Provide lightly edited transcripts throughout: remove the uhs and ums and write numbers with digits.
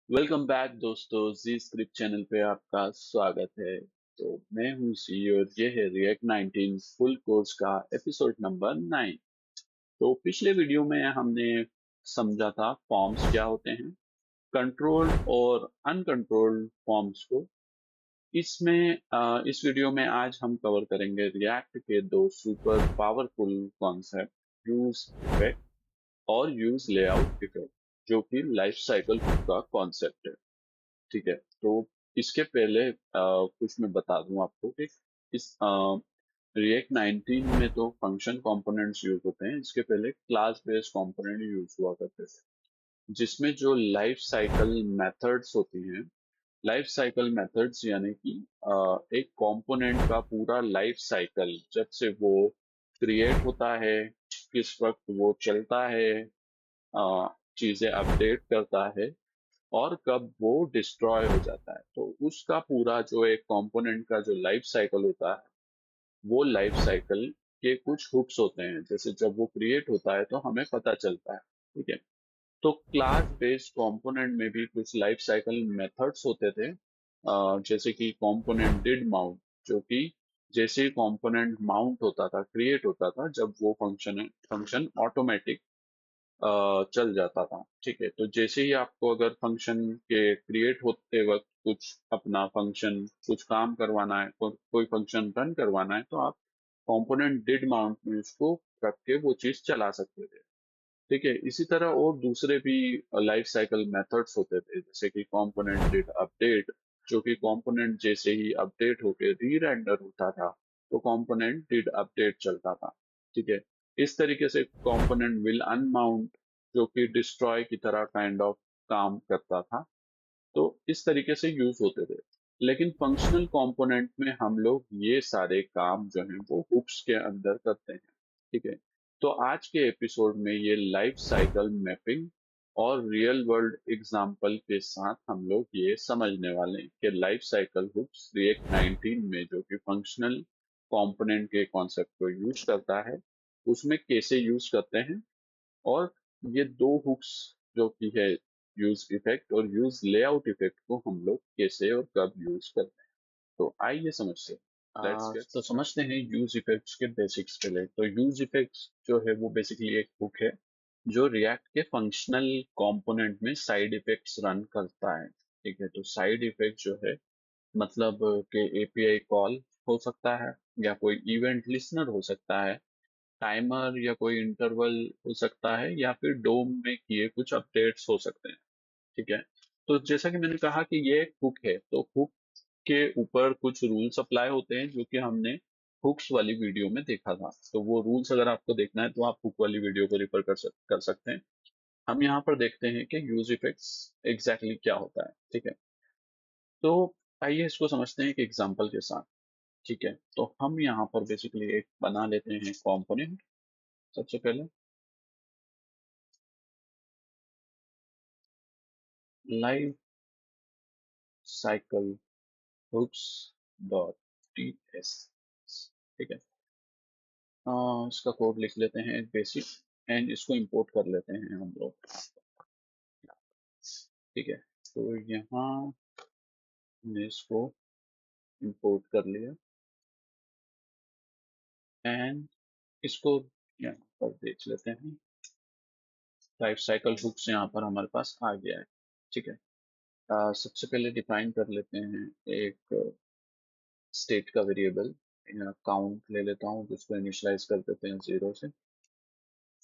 Welcome back दोस्तों, जी script channel पे आपका स्वागत है। तो मैं हूं सी और ये है रिएक्ट 19 फुल कोर्स का एपिसोड नंबर 9। तो पिछले वीडियो में हमने समझा था फॉर्म्स क्या होते हैं, कंट्रोल्ड और अनकंट्रोल्ड फॉर्म्स को। इस वीडियो में आज हम कवर करेंगे रिएक्ट के दो super powerful concept, use effect और यूज लेआउट इफेक्ट, जो कि लाइफ साइकिल का कॉन्सेप्ट है। ठीक है। तो इसके पहले कुछ मैं बता दूं आपको कि इस रिएक्ट 19 में तो फंक्शन कंपोनेंट्स यूज होते हैं। इसके पहले क्लास बेस्ड कंपोनेंट यूज हुआ करते थे, जिसमें जो लाइफ साइकिल मेथड्स होती हैं। लाइफ साइकिल मेथड्स यानी कि एक कंपोनेंट का पूरा लाइफ साइकिल, जब से वो क्रिएट होता है, किस वक्त वो चलता है, चीजें अपडेट करता है, और कब वो डिस्ट्रॉय हो जाता है। तो उसका पूरा जो एक कंपोनेंट का जो लाइफ साइकिल होता है, वो लाइफ साइकिल के कुछ हुक्स होते हैं। जैसे जब वो क्रिएट होता है तो हमें पता चलता है। ठीक है। तो क्लास बेस्ड कंपोनेंट में भी कुछ लाइफ साइकिल मेथड्स होते थे, जैसे कि कंपोनेंट डिड माउंट, जो कि जैसे ही कंपोनेंट माउंट होता था, क्रिएट होता था, जब वो फंक्शन फंक्शन ऑटोमेटिक चल जाता था। ठीक है। तो जैसे ही आपको अगर फंक्शन के क्रिएट होते वक्त कुछ अपना फंक्शन कुछ काम करवाना है, कोई फंक्शन रन करवाना है, तो आप कंपोनेंट डिड माउंट में उसको रख के वो चीज चला सकते थे। ठीक है। इसी तरह और दूसरे भी लाइफ साइकिल मेथड्स होते थे, जैसे कि कंपोनेंट डिड अपडेट, जो कि कंपोनेंट जैसे ही अपडेट होके री रेंडर होता था, तो कंपोनेंट डिड अपडेट चलता था। ठीक है। इस तरीके से कंपोनेंट विल अनमाउंट, जो कि डिस्ट्रॉय की तरह काइंड ऑफ काम करता था। तो इस तरीके से यूज होते थे। लेकिन फंक्शनल कंपोनेंट में हम लोग ये सारे काम जो हैं वो हुक्स के अंदर करते हैं। ठीक है। तो आज के एपिसोड में ये लाइफ साइकिल मैपिंग और रियल वर्ल्ड एग्जांपल के साथ हम लोग ये समझने वाले हैं कि लाइफ साइकिल हुक्स रिएक्ट 19 में, जो कि फंक्शनल कंपोनेंट के कॉन्सेप्ट को यूज करता है, उसमें कैसे यूज करते हैं। और ये दो हुक्स जो कि है, यूज इफेक्ट और यूज लेआउट इफेक्ट, को हम लोग कैसे और कब यूज करते हैं। तो आइए समझते हैं। लेट्स गेट तो समझते हैं यूज इफेक्ट्स के बेसिक्स के लिए। तो यूज इफेक्ट्स जो है वो बेसिकली एक हुक है जो रिएक्ट के फंक्शनल कंपोनेंट में साइड इफेक्ट्स रन करता है। ठीक है। तो साइड इफेक्ट जो है, मतलब कि एपीआई कॉल हो सकता है, या कोई इवेंट लिसनर हो सकता है, टाइमर या कोई इंटरवल हो सकता है, या फिर डोम में किए कुछ अपडेट्स हो सकते हैं। ठीक है। तो जैसा कि मैंने कहा कि ये एक हुक है, तो हुक के ऊपर कुछ रूल्स अप्लाई होते हैं, जो कि हमने हुक्स वाली वीडियो में देखा था। तो वो रूल्स अगर आपको देखना है तो आप हुक वाली वीडियो को रिफर कर सकते हैं। हम यहाँ पर देखते हैं कि यूज इफेक्ट्स एग्जैक्टली क्या होता है। ठीक है। तो आइए इसको समझते हैं एक एग्जांपल के साथ। ठीक है। तो हम यहाँ पर बेसिकली एक बना लेते हैं कंपोनेंट। सबसे पहले life cycle hooks dot T S. ठीक है। इसका कोड लिख लेते हैं बेसिक, एंड इसको इंपोर्ट कर लेते हैं हम लोग। ठीक है। तो यहाँ हमने इसको इंपोर्ट कर लिया, एंड इसको यहाँ पर देख लेते हैं। लाइफ साइकिल हुक्स यहाँ पर हमारे पास आ गया है। ठीक है। सबसे पहले डिफाइन कर लेते हैं एक स्टेट का वेरिएबल। काउंट ले लेता हूँ, जिसको इनिशियलाइज कर देते हैं 0 से।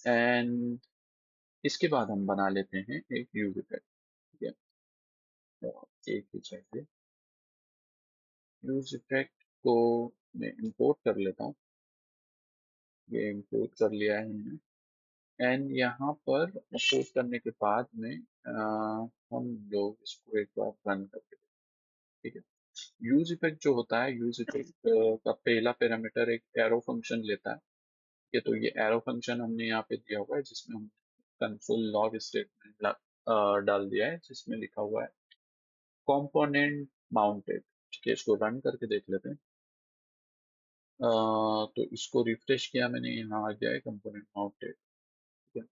एंड इसके बाद हम बना लेते हैं एक यूज इफेक्ट। ठीक है। तो एक ही चाहिए। यूज इफेक्ट को मैं इंपोर्ट कर लेता हूँ। ये इंपोर्ट कर लिया है हमने। एंड यहाँ पर इंपोर्ट करने के बाद में हम लोग इसको एक बार रन करके देखें। ठीक है। यूज इफेक्ट जो होता है, यूज इफेक्ट का पहला पैरामीटर एक एरो फंक्शन लेता है। ठीक है। तो ये एरो फंक्शन हमने यहाँ पे दिया हुआ है, जिसमें हम कंसोल लॉग स्टेटमेंट डाल दिया है, जिसमें लिखा हुआ है कंपोनेंट माउंटेड। ठीक है। इसको रन करके देख लेते हैं। तो इसको रिफ्रेश किया मैंने, यहाँ आ गया है कंपोनेंट माउंटेड। ठीक है।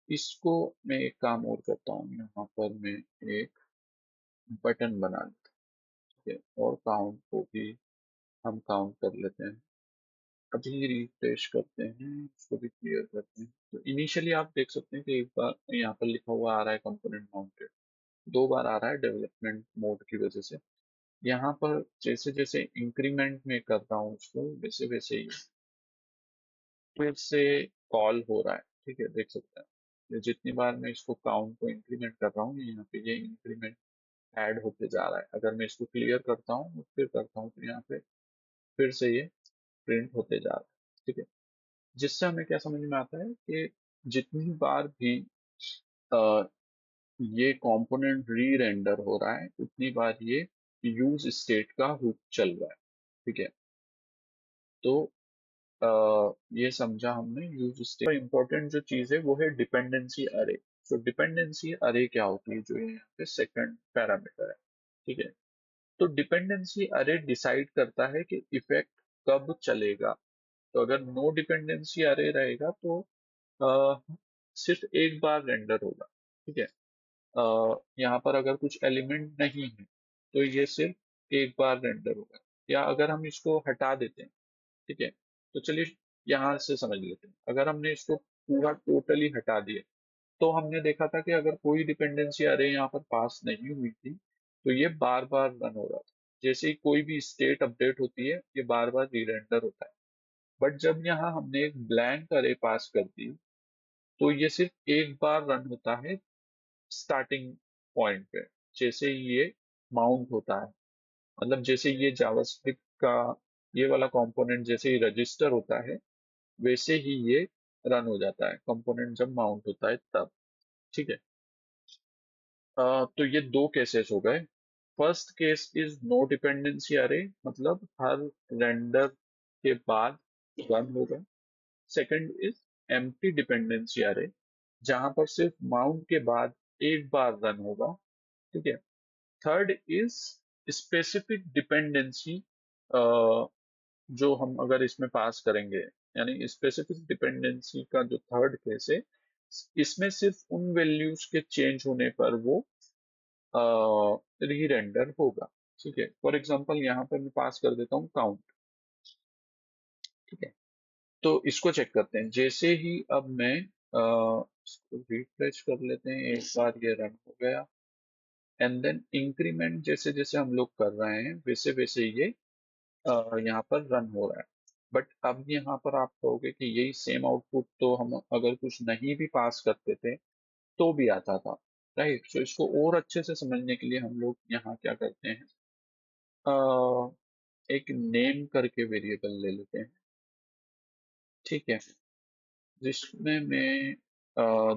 इसको मैं एक काम और करता हूँ, यहाँ पर मैं एक बटन बना लेता हूँ, ठीक है, और काउंट को भी हम काउंट कर लेते हैं। अभी रिफ्रेश करते हैं, इसको भी क्लियर करते हैं। तो इनिशियली आप देख सकते हैं कि एक बार यहाँ पर लिखा हुआ आ रहा है कंपोनेंट माउंटेड, 2 बार आ रहा है डेवलपमेंट मोड की वजह से। यहाँ पर जैसे जैसे इंक्रीमेंट में कर रहा हूँ उसको, वैसे वैसे ही फिर से कॉल हो रहा है, ठीक है, देख सकते हैं। ये जितनी बार मैं इसको काउंट को इंक्रीमेंट कर रहा हूँ, यहाँ पे ये इंक्रीमेंट ऐड होते जा रहा है। अगर मैं इसको क्लियर करता हूँ और फिर करता हूँ, तो यहाँ पे फिर से ये प्रिंट होते जा रहा है, ठीक है। जिससे हमें क्या समझ में आता है कि जितनी बार भी अ, ये कंपोनेंट री रेंडर हो रहा है, उतनी बार ये यूज स्टेट का हुक चल रहा है, ठीक है। तो ये समझा हमने यूज स्टेट। इंपॉर्टेंट जो चीज है वो है डिपेंडेंसी अरे। तो डिपेंडेंसी अरे क्या होती है, जो ये यहाँ पे सेकंड पैरामीटर है, ठीक है। तो डिपेंडेंसी अरे डिसाइड करता है कि इफेक्ट कब चलेगा। तो अगर नो डिपेंडेंसी अरे रहेगा तो सिर्फ एक बार रेंडर होगा, ठीक है। यहाँ पर अगर कुछ एलिमेंट नहीं है तो ये सिर्फ एक बार रेंडर होगा। या अगर हम इसको हटा देते हैं, ठीक है, तो चलिए यहाँ से समझ लेते हैं। अगर हमने इसको पूरा टोटली हटा दिया, तो हमने देखा था कि अगर कोई डिपेंडेंसी अरे यहाँ पर पास नहीं हुई थी तो ये बार बार रन हो रहा था। जैसे ही कोई भी स्टेट अपडेट होती है, ये बार बार रीरेंडर होता है। बट जब यहाँ हमने एक ब्लैंक अरे पास कर दी, तो ये सिर्फ एक बार रन होता है स्टार्टिंग पॉइंट पे। जैसे ही ये माउंट होता है, मतलब जैसे ये जावास्क्रिप्ट का ये वाला कंपोनेंट जैसे ही रजिस्टर होता है, वैसे ही ये रन हो जाता है कंपोनेंट जब माउंट होता है तब, ठीक है। तो ये दो केसेस हो गए। First case is no dependency अरे, मतलब हर रेंडर के बाद रन होगा। सेकंड इज एम्प्टी डिपेंडेंसी अरे, जहां पर सिर्फ माउंट के बाद एक बार रन होगा, ठीक है। थर्ड इज स्पेसिफिक डिपेंडेंसी, जो हम अगर इसमें पास करेंगे, यानी स्पेसिफिक डिपेंडेंसी का जो थर्ड केस है, इसमें सिर्फ उन वैल्यूज के चेंज होने पर वो री रेंडर होगा, ठीक है। फॉर एग्जांपल यहाँ पर मैं पास कर देता हूँ काउंट, ठीक है। तो इसको चेक करते हैं। जैसे ही अब मैं इसको रिफ्रेश कर लेते हैं, एक बार ये रन हो गया, एंड देन इंक्रीमेंट जैसे जैसे हम लोग कर रहे हैं वैसे वैसे ये यहाँ पर रन हो रहा है। बट अब यहाँ पर आप कहोगे कि यही सेम आउटपुट तो हम अगर कुछ नहीं भी पास करते थे तो भी आता था, राइट। सो इसको और अच्छे से समझने के लिए हम लोग यहाँ क्या करते हैं, एक नेम करके वेरिएबल ले लेते हैं, ठीक है। जिसमें मैं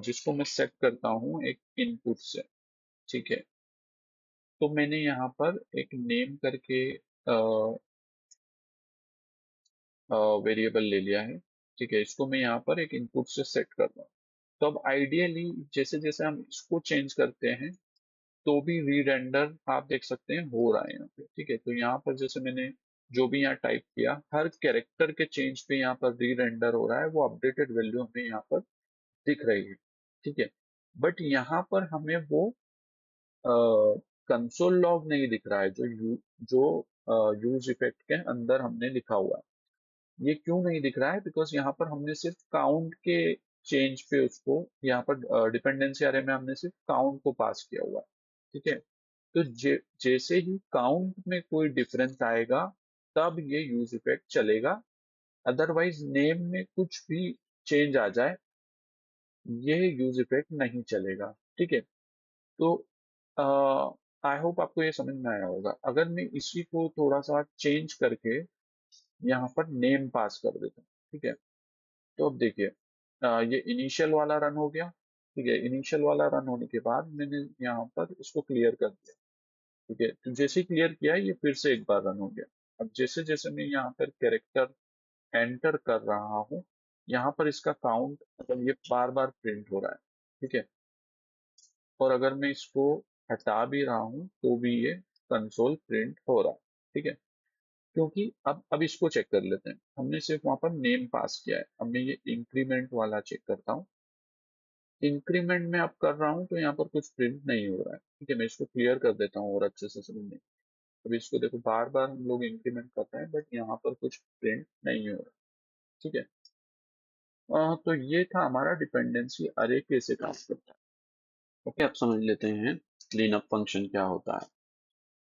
जिसको मैं सेट करता हूँ एक इनपुट से, ठीक है। तो मैंने यहाँ पर एक नेम करके वेरिएबल ले लिया है, ठीक है। इसको मैं यहाँ पर एक इनपुट से सेट कर रहा हूँ। तो अब आइडियली जैसे जैसे हम इसको चेंज करते हैं, तो भी री रेंडर आप देख सकते हैं हो रहा है यहाँ पे, ठीक है। तो यहाँ पर जैसे मैंने जो भी यहाँ टाइप किया, हर कैरेक्टर के चेंज पे यहाँ पर री रेंडर हो रहा है, वो अपडेटेड वैल्यू हमें यहाँ पर दिख रही है, ठीक है। बट यहाँ पर हमें वो कंसोल लॉग नहीं दिख रहा है, जो यूज इफेक्ट के अंदर हमने लिखा हुआ है। ये क्यों नहीं दिख रहा है? बिकॉज यहाँ पर हमने सिर्फ काउंट के चेंज पे उसको, यहाँ पर डिपेंडेंसी अरे में हमने सिर्फ काउंट को पास किया हुआ है, ठीक है। तो जैसे ही काउंट में कोई डिफरेंस आएगा, तब ये यूज इफेक्ट चलेगा। अदरवाइज नेम में कुछ भी चेंज आ जाए, ये यूज इफेक्ट नहीं चलेगा, ठीक है। तो आई होप आपको ये समझ में आया होगा। अगर मैं इसी को थोड़ा सा चेंज करके यहाँ पर नेम पास कर देता हूँ, ठीक है। तो अब देखिए, ये इनिशियल वाला रन हो गया, ठीक है। इनिशियल वाला रन होने के बाद मैंने यहाँ पर इसको क्लियर कर दिया, ठीक है। तो जैसे ही क्लियर किया, ये फिर से एक बार रन हो गया। अब जैसे जैसे मैं यहाँ पर कैरेक्टर एंटर कर रहा हूँ, यहाँ पर इसका काउंट, मतलब ये बार बार प्रिंट हो रहा है, ठीक है। और अगर मैं इसको हटा भी रहा हूँ तो भी ये कंसोल प्रिंट हो रहा है, ठीक है। क्योंकि अब इसको चेक कर लेते हैं। हमने सिर्फ वहां पर नेम पास किया है। अब मैं ये इंक्रीमेंट वाला चेक करता हूँ, इंक्रीमेंट में अब कर रहा हूँ तो यहाँ पर कुछ प्रिंट नहीं हो रहा है। ठीक है, मैं इसको क्लियर कर देता हूँ और अच्छे से समझने। अब इसको देखो, बार बार हम लोग इंक्रीमेंट कर रहे हैं बट यहाँ पर कुछ प्रिंट नहीं हो रहा। ठीक है, तो ये था हमारा डिपेंडेंसी अरे कैसे काम करता है। ओके, अब समझ लेते हैं क्लीन अप फंक्शन क्या होता है।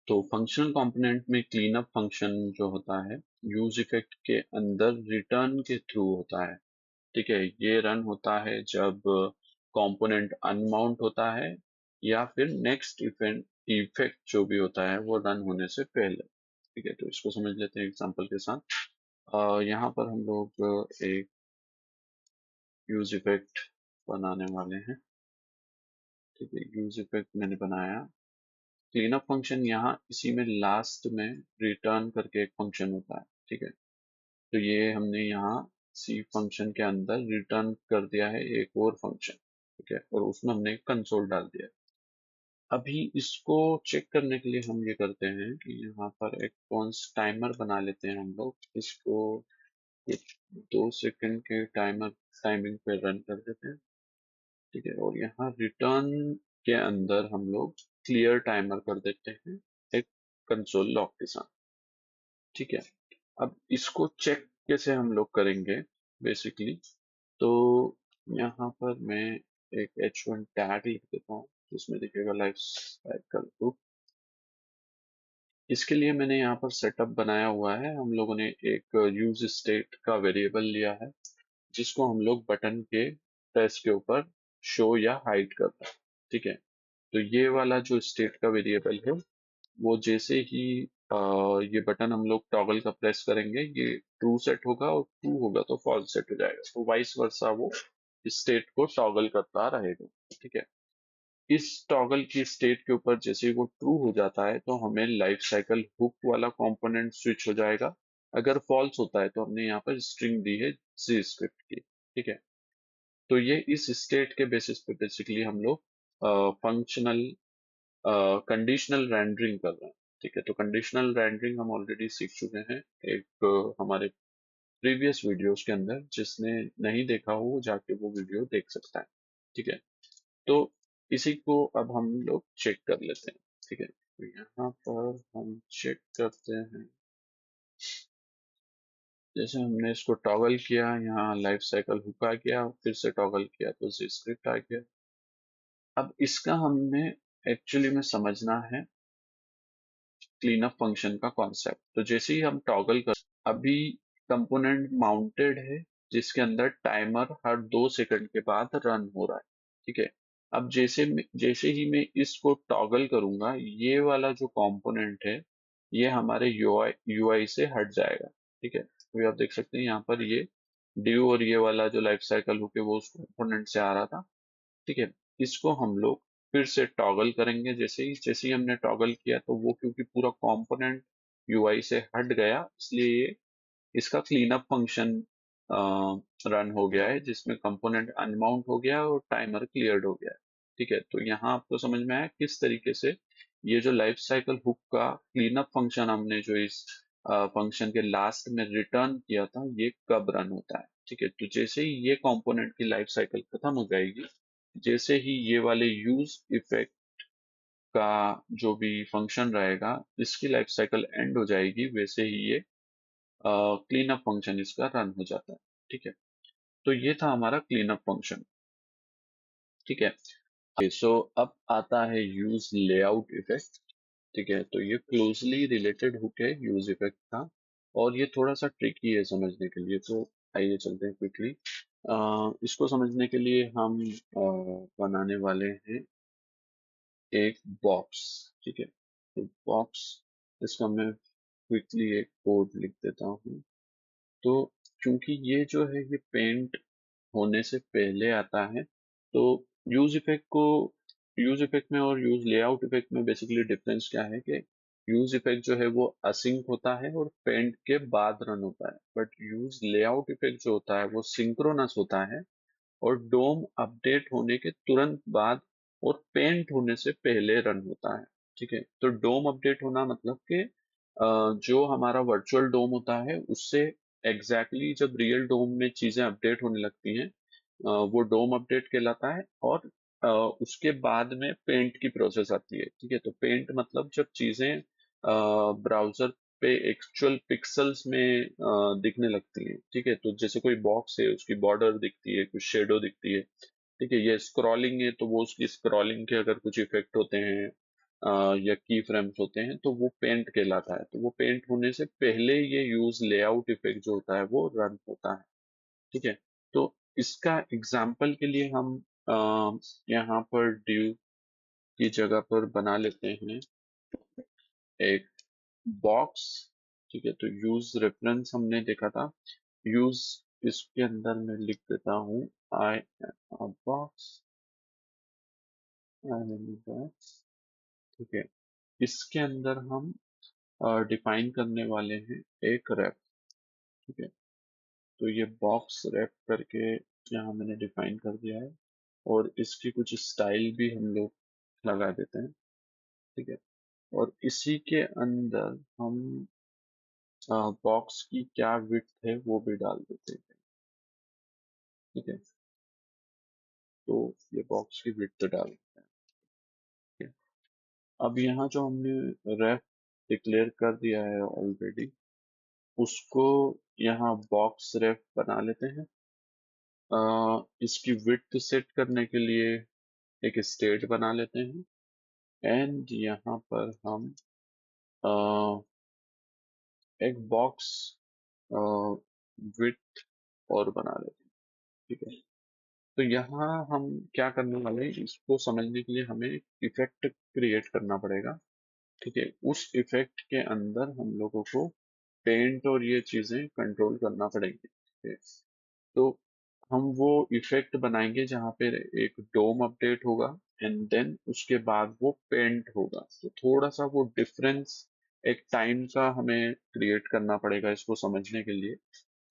तो फंक्शनल कंपोनेंट में क्लीन अप फंक्शन जो होता है यूज इफेक्ट के अंदर रिटर्न के थ्रू होता है। ठीक है, ये रन होता है जब कंपोनेंट अनमाउंट होता है या फिर नेक्स्ट इवेंट इफेक्ट जो भी होता है वो रन होने से पहले। ठीक है, तो इसको समझ लेते हैं एग्जांपल के साथ। यहाँ पर हम लोग एक यूज इफेक्ट बनाने वाले हैं। ठीक है, यूज इफेक्ट मैंने बनाया। क्लीनअप फंक्शन यहाँ इसी में लास्ट में रिटर्न करके एक फंक्शन होता है। ठीक है, तो ये हमने यहाँ सी फंक्शन के अंदर रिटर्न कर दिया है एक और फंक्शन। ठीक है, और उसमें हमने कंसोल डाल दिया। अभी इसको चेक करने के लिए हम ये करते हैं कि यहाँ पर एक कॉन्स टाइमर बना लेते हैं हम लोग। इसको एक 2 सेकंड के टाइमिंग पे रन कर देते हैं। ठीक है, और यहाँ रिटर्न के अंदर हम लोग क्लियर टाइमर कर देते हैं एक कंसोल लॉग के साथ। ठीक है, अब इसको चेक कैसे हम लोग करेंगे बेसिकली। तो यहाँ पर मैं एक H1 टैग लिख देता हूँ जिसमें दिखेगा लाइफ साइकिल लूप। इसके लिए मैंने यहाँ पर सेटअप बनाया हुआ है। हम लोगों ने एक यूज स्टेट का वेरिएबल लिया है जिसको हम लोग बटन के प्रेस के ऊपर शो या हाइड करते हैं। ठीक है, तो ये वाला जो स्टेट का वेरिएबल है वो जैसे ही ये बटन हम लोग टॉगल का प्रेस करेंगे ये ट्रू सेट होगा और ट्रू होगा तो फॉल्स सेट हो जाएगा। तो वाइस वर्सा वो स्टेट को टॉगल करता रहेगा। ठीक है, इस टॉगल की स्टेट के ऊपर जैसे ही वो ट्रू हो जाता है तो हमें लाइफ साइकिल हुक वाला कंपोनेंट स्विच हो जाएगा। अगर फॉल्स होता है तो हमने यहाँ पर स्ट्रिंग दी है सी स्क्रिप्ट की। ठीक है, तो ये इस स्टेट के बेसिस पे बेसिकली हम लोग फंक्शनल कंडीशनल रेंडरिंग कर रहे हैं। ठीक है, तो कंडीशनल रेंडरिंग हम ऑलरेडी सीख चुके हैं एक हमारे प्रीवियस वीडियोस के अंदर। जिसने नहीं देखा हो वो जाके वो वीडियो देख सकता है। ठीक है, तो इसी को अब हम लोग चेक कर लेते हैं। ठीक है, तो यहाँ पर हम चेक करते हैं। जैसे हमने इसको टॉगल किया, यहाँ लाइफ साइकिल हुक आ गया, फिर से टॉगल किया तो स्क्रिप्ट आ गया। अब इसका हमें एक्चुअली में समझना है क्लीनअप फंक्शन का कॉन्सेप्ट। तो जैसे ही हम टॉगल कर, अभी कंपोनेंट माउंटेड है जिसके अंदर टाइमर हर 2 सेकंड के बाद रन हो रहा है। ठीक है, अब जैसे ही मैं इसको टॉगल करूंगा ये वाला जो कंपोनेंट है ये हमारे यूआई से हट जाएगा। ठीक है, तो ये आप देख सकते हैं यहाँ पर ये ड्यू और ये वाला जो लाइफ साइकिल होके वो उस कंपोनेंट से आ रहा था। ठीक है, इसको हम लोग फिर से टॉगल करेंगे। जैसे ही हमने टॉगल किया तो वो क्योंकि पूरा कंपोनेंट यूआई से हट गया इसलिए ये इसका क्लीनअप फंक्शन रन हो गया है जिसमें कंपोनेंट अनमाउंट हो गया और टाइमर क्लियर्ड हो गया है। ठीक है, तो यहाँ आपको समझ में आया किस तरीके से ये जो लाइफ साइकिल हुक का क्लीनअप फंक्शन हमने जो इस फंक्शन के लास्ट में रिटर्न किया था ये कब रन होता है। ठीक है, तो जैसे ही ये कंपोनेंट की लाइफ साइकिल खत्म हो जाएगी, जैसे ही ये वाले यूज इफेक्ट का जो भी फंक्शन रहेगा इसकी लाइफ साइकिल एंड हो जाएगी, वैसे ही ये क्लीन अप फंक्शन इसका रन हो जाता है। ठीक है, तो ये था हमारा क्लीन अप फंक्शन। ठीक है, सो अब आता है यूज लेआउट इफेक्ट। ठीक है, तो ये क्लोजली रिलेटेड हुक है यूज इफेक्ट का और ये थोड़ा सा ट्रिकी है समझने के लिए। तो आइए चलते हैं क्विकली। इसको समझने के लिए हम बनाने वाले हैं एक बॉक्स। ठीक है, तो बॉक्स इसका मैं क्विकली एक कोड लिख देता हूँ। तो क्योंकि ये जो है ये पेंट होने से पहले आता है तो यूज इफेक्ट में और यूज लेआउट इफेक्ट में बेसिकली डिफरेंस क्या है कि यूज इफेक्ट जो है वो असिंक होता है और पेंट के बाद रन होता है, बट यूज लेआउट इफेक्ट जो होता है वो सिंक्रोनस होता है और डोम अपडेट होने के तुरंत बाद और पेंट होने से पहले रन होता है। ठीक है, तो डोम अपडेट होना मतलब कि जो हमारा वर्चुअल डोम होता है उससे एग्जैक्टली जब रियल डोम में चीजें अपडेट होने लगती हैं वो डोम अपडेट कहलाता है। और उसके बाद में पेंट की प्रोसेस आती है। ठीक है, तो पेंट मतलब जब चीजें ब्राउजर पे एक्चुअल पिक्सल्स में दिखने लगती हैं। ठीक है, तो जैसे कोई बॉक्स है, उसकी बॉर्डर दिखती है, कुछ शेडो दिखती है। ठीक है, ये स्क्रॉलिंग है तो वो उसकी स्क्रॉलिंग के अगर कुछ इफेक्ट होते हैं या की फ्रेम्स होते हैं तो वो पेंट कहलाता है। तो वो पेंट होने से पहले ये यूज लेआउट इफेक्ट जो होता है वो रन होता है। ठीक है, तो इसका एग्जाम्पल के लिए हम यहाँ पर ड्यू की जगह पर बना लेते हैं एक बॉक्स। ठीक है, तो यूज रेफरेंस हमने देखा था। यूज इसके अंदर मैं लिख देता हूँ I am box, I am box. ठीक है, इसके अंदर हम डिफाइन करने वाले हैं एक रैप। ठीक है, तो ये बॉक्स रैप करके यहाँ मैंने डिफाइन कर दिया है। और इसकी कुछ स्टाइल भी हम लोग लगा देते हैं। ठीक है, और इसी के अंदर हम बॉक्स की क्या विड्थ है वो भी डाल देते हैं। ठीक है, तो ये बॉक्स की विड्थ डाल देते हैं। ठीक है? अब यहाँ जो हमने रेफ डिक्लेयर कर दिया है ऑलरेडी, उसको यहाँ बॉक्स रेफ बना लेते हैं। इसकी विड्थ सेट करने के लिए एक स्टेट बना लेते हैं। एंड यहाँ पर हम अ, एक बॉक्स विड्थ और बना लेते हैं। ठीक है, तो यहाँ हम क्या करने वाले हैं, इसको समझने के लिए हमें इफेक्ट क्रिएट करना पड़ेगा। ठीक है, उस इफेक्ट के अंदर हम लोगों को पेंट और ये चीजें कंट्रोल करना पड़ेगी। ठीक है, तो हम वो इफेक्ट बनाएंगे जहाँ पे एक डोम अपडेट होगा एंड देन उसके बाद वो पेंट होगा। तो थोड़ा सा वो डिफरेंस एक टाइम का हमें क्रिएट करना पड़ेगा इसको समझने के लिए।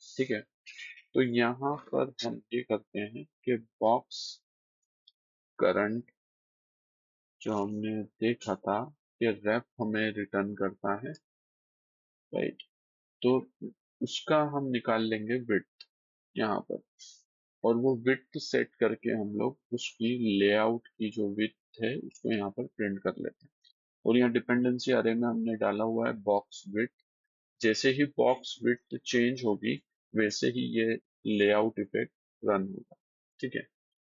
ठीक है, तो यहाँ पर हम ये करते हैं कि बॉक्स करंट जो हमने देखा था कि ref हमें रिटर्न करता है, राइट। तो उसका हम निकाल लेंगे विड्थ यहाँ पर। और वो विड्थ सेट करके हम लोग उसकी लेआउट की जो विड्थ है उसको यहाँ पर प्रिंट कर लेते हैं। और यहाँ डिपेंडेंसी अरे में हमने डाला हुआ है बॉक्स विड्थ। जैसे ही बॉक्स विड्थ चेंज होगी वैसे ही ये लेआउट इफेक्ट रन होगा। ठीक है,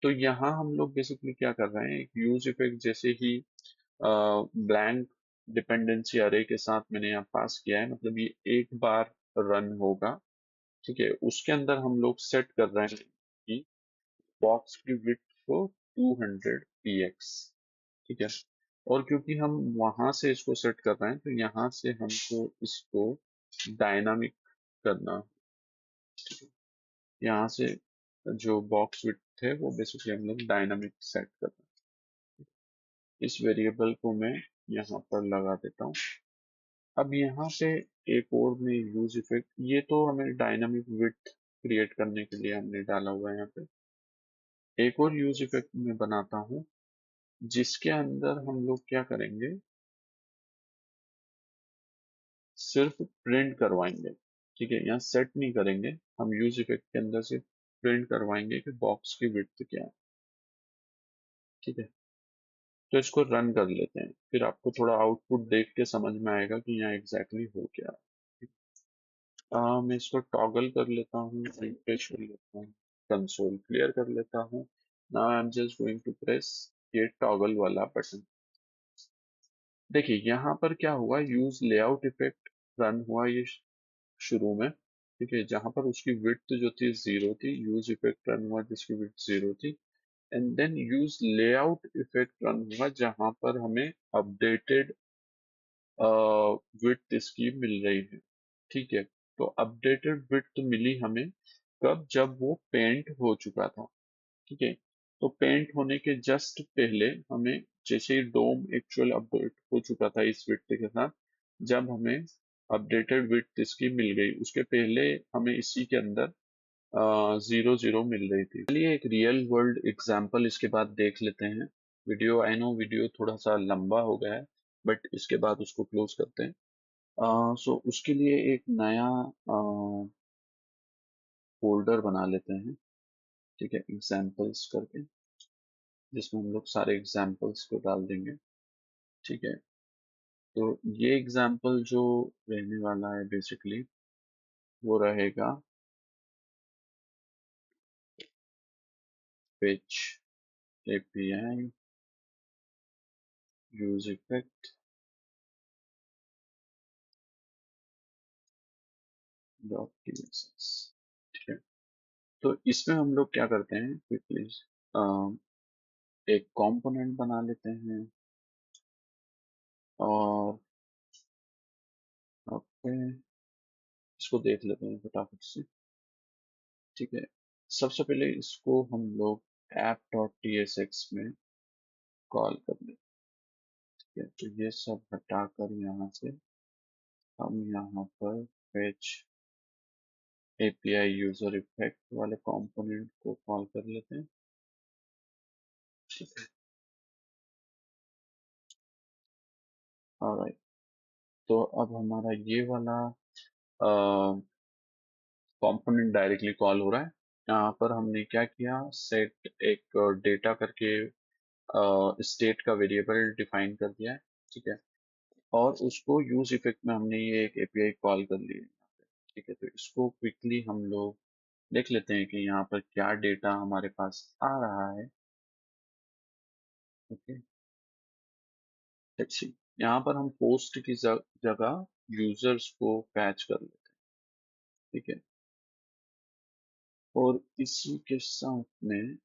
तो यहाँ हम लोग बेसिकली क्या कर रहे हैं, एक यूज इफेक्ट जैसे ही ब्लैंक डिपेंडेंसी अरे के साथ मैंने यहाँ पास किया है, मतलब ये एक बार रन होगा। ठीक है, उसके अंदर हम लोग सेट कर रहे हैं कि बॉक्स की विड्थ को 200 px। ठीक है, और क्योंकि हम वहां से इसको सेट कर रहे हैं तो यहाँ से हमको इसको डायनामिक करना। यहाँ से जो बॉक्स विड्थ है वो बेसिकली हम लोग डायनामिक सेट कर रहे हैं। इस वेरिएबल को मैं यहाँ पर लगा देता हूँ। अब यहाँ पे एक और में यूज इफेक्ट, ये तो हमें डायनामिक विड्थ क्रिएट करने के लिए हमने डाला हुआ है। यहाँ पे एक और यूज इफेक्ट मैं बनाता हूँ जिसके अंदर हम लोग क्या करेंगे, सिर्फ प्रिंट करवाएंगे। ठीक है, यहाँ सेट नहीं करेंगे, हम यूज इफेक्ट के अंदर से प्रिंट करवाएंगे कि बॉक्स की विड्थ क्या है। ठीक है, तो इसको रन कर लेते हैं, फिर आपको थोड़ा आउटपुट देख के समझ में आएगा कि यहाँ एग्जैक्टली हो क्या है। मैं इसको टॉगल कर लेता हूँ, रिफ्रेश कर लेता हूँ, कंसोल क्लियर कर लेता हूँ। Now I am just going to press ये टॉगल वाला बटन। देखिए यहाँ पर क्या हुआ, यूज लेआउट इफेक्ट रन हुआ ये शुरू में। ठीक है, जहां पर उसकी विड्थ जो थी 0 थी, यूज इफेक्ट रन हुआ जिसकी विड्थ 0 थी। And then use layout effect run हुआ जहां पर हमें अपडेटेड विड्थ इसकी मिल रही है। ठीक है, तो अपडेटेड विड्थ मिली हमें कब, जब वो पेंट हो चुका था। ठीक है, तो पेंट होने के जस्ट पहले हमें, जैसे ही डोम एक्चुअल अपडेट हो चुका था इस विड्थ के साथ, जब हमें अपडेटेड विड्थ इसकी मिल गई, उसके पहले हमें इसी के अंदर 0 0 मिल रही थी। चलिए एक रियल वर्ल्ड एग्जांपल इसके बाद देख लेते हैं। वीडियो, आई नो वीडियो थोड़ा सा लंबा हो गया है, बट इसके बाद उसको क्लोज करते हैं। सो उसके लिए एक नया फोल्डर बना लेते हैं। ठीक है, एग्जाम्पल्स करके, जिसमें हम लोग सारे एग्जाम्पल्स को डाल देंगे। ठीक है, तो ये एग्जाम्पल जो रहने वाला है बेसिकली वो रहेगा fetch API use effect dot css। ठीक है, तो इसमें हम लोग क्या करते हैं क्विकली, एक कंपोनेंट बना लेते हैं और ओके, इसको देख लेते हैं फटाफट से। ठीक है, सबसे पहले इसको हम लोग app डॉट tsx में कॉल कर लेते हैं। ठीक है, तो ये सब हटाकर यहाँ से हम यहाँ पर fetch API यूजर इफेक्ट वाले कंपोनेंट को कॉल कर लेते हैं। ठीक है, ऑलराइट, तो अब हमारा ये वाला कंपोनेंट डायरेक्टली कॉल हो रहा है। यहाँ पर हमने क्या किया, सेट एक डेटा करके स्टेट का वेरिएबल डिफाइन कर दिया है। ठीक है, और उसको यूज इफेक्ट में हमने ये एक एपीआई कॉल कर ली है। ठीक है, तो इसको क्विकली हम लोग देख लेते हैं कि यहाँ पर क्या डेटा हमारे पास आ रहा है। ओके, लेट्स सी, यहाँ पर हम पोस्ट की जगह यूजर्स को पैच कर लेते हैं। ठीक है, और इसी के साथ में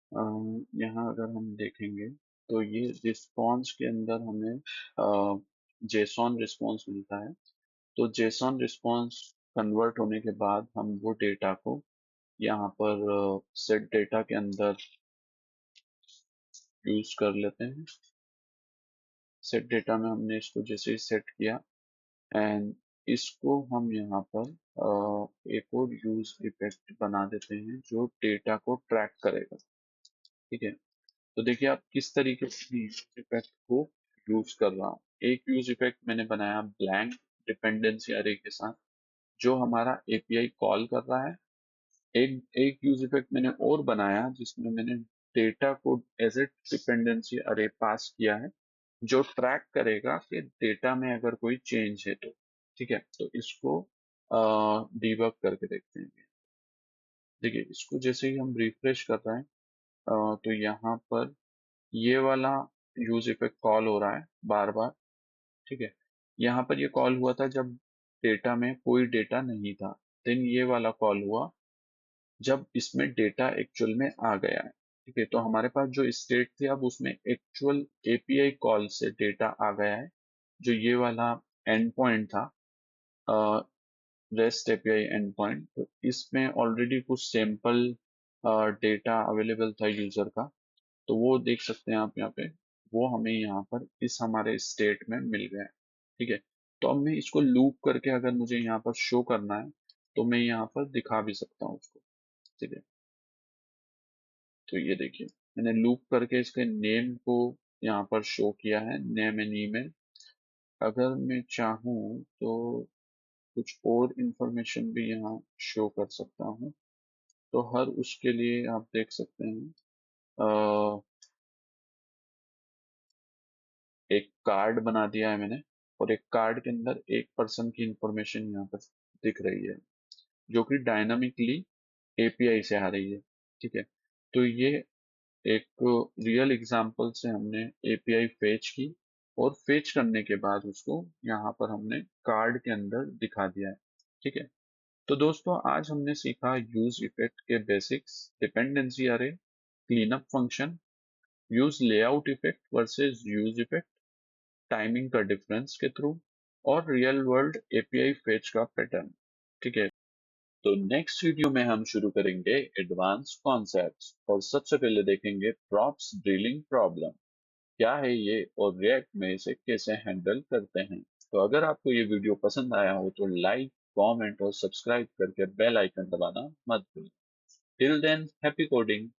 यहाँ अगर हम देखेंगे तो ये रिस्पॉन्स के अंदर हमें जेसॉन रिस्पॉन्स मिलता है। तो जेसॉन रिस्पॉन्स कन्वर्ट होने के बाद हम वो डेटा को यहाँ पर सेट डेटा के अंदर यूज कर लेते हैं। सेट डेटा में हमने इसको जैसे ही सेट किया एंड इसको हम यहाँ पर एक और यूज इफेक्ट बना देते हैं जो डेटा को ट्रैक करेगा। ठीक है, तो देखिए आप किस तरीके से यूज इफेक्ट को यूज कर रहा हूँ। एक यूज इफेक्ट मैंने बनाया ब्लैंक डिपेंडेंसी अरे के साथ जो हमारा एपीआई कॉल कर रहा है। एक एक यूज इफेक्ट मैंने और बनाया जिसमें मैंने डेटा को एज ए डिपेंडेंसी अरे पास किया है जो ट्रैक करेगा कि डेटा में अगर कोई चेंज है तो। ठीक है, तो इसको डीबग करके देखते हैं। देखिए इसको जैसे ही हम रिफ्रेश कर रहे हैं तो यहाँ पर ये वाला यूज इफेक्ट कॉल हो रहा है बार बार। ठीक है, यहाँ पर ये कॉल हुआ था जब डेटा में कोई डेटा नहीं था। देन ये वाला कॉल हुआ जब इसमें डेटा एक्चुअल में आ गया है। ठीक है, तो हमारे पास जो स्टेट थी अब उसमें एक्चुअल एपीआई कॉल से डेटा आ गया है। जो ये वाला एंड पॉइंट था रेस्ट एपीआई एंड पॉइंट, तो इसमें ऑलरेडी कुछ सैंपल डेटा अवेलेबल था यूजर का। तो वो देख सकते हैं आप यहाँ पे, वो हमें यहाँ पर इस हमारे स्टेट में मिल गया है। ठीक है, तो अब मैं इसको लूप करके अगर मुझे यहाँ पर शो करना है तो मैं यहाँ पर दिखा भी सकता हूँ उसको। ठीक है, तो ये देखिए मैंने लूप करके इसके नेम को यहाँ पर शो किया है, नेम एंड ईमेल। अगर मैं चाहूँ तो कुछ और इंफॉर्मेशन भी यहाँ शो कर सकता हूँ। तो हर उसके लिए आप देख सकते हैं एक कार्ड बना दिया है मैंने, और एक कार्ड के अंदर एक पर्सन की इंफॉर्मेशन यहाँ पर दिख रही है जो कि डायनामिकली एपीआई से आ रही है। ठीक है, तो ये एक रियल एग्जांपल से हमने एपीआई फेच की और फेच करने के बाद उसको यहाँ पर हमने कार्ड के अंदर दिखा दिया है। ठीक है, तो दोस्तों आज हमने सीखा यूज इफेक्ट के बेसिक्स, डिपेंडेंसी अरे, cleanup function, use layout effect versus use effect, timing का डिफरेंस के थ्रू, और रियल वर्ल्ड एपीआई फेच का पैटर्न। ठीक है, तो नेक्स्ट वीडियो में हम शुरू करेंगे एडवांस कॉन्सेप्ट्स और सबसे पहले देखेंगे प्रॉप्स ड्रिलिंग प्रॉब्लम क्या है ये और रिएक्ट में इसे कैसे हैंडल करते हैं। तो अगर आपको ये वीडियो पसंद आया हो तो लाइक, कमेंट और सब्सक्राइब करके बेल आइकन दबाना मत भूलिए। Till than happy coding.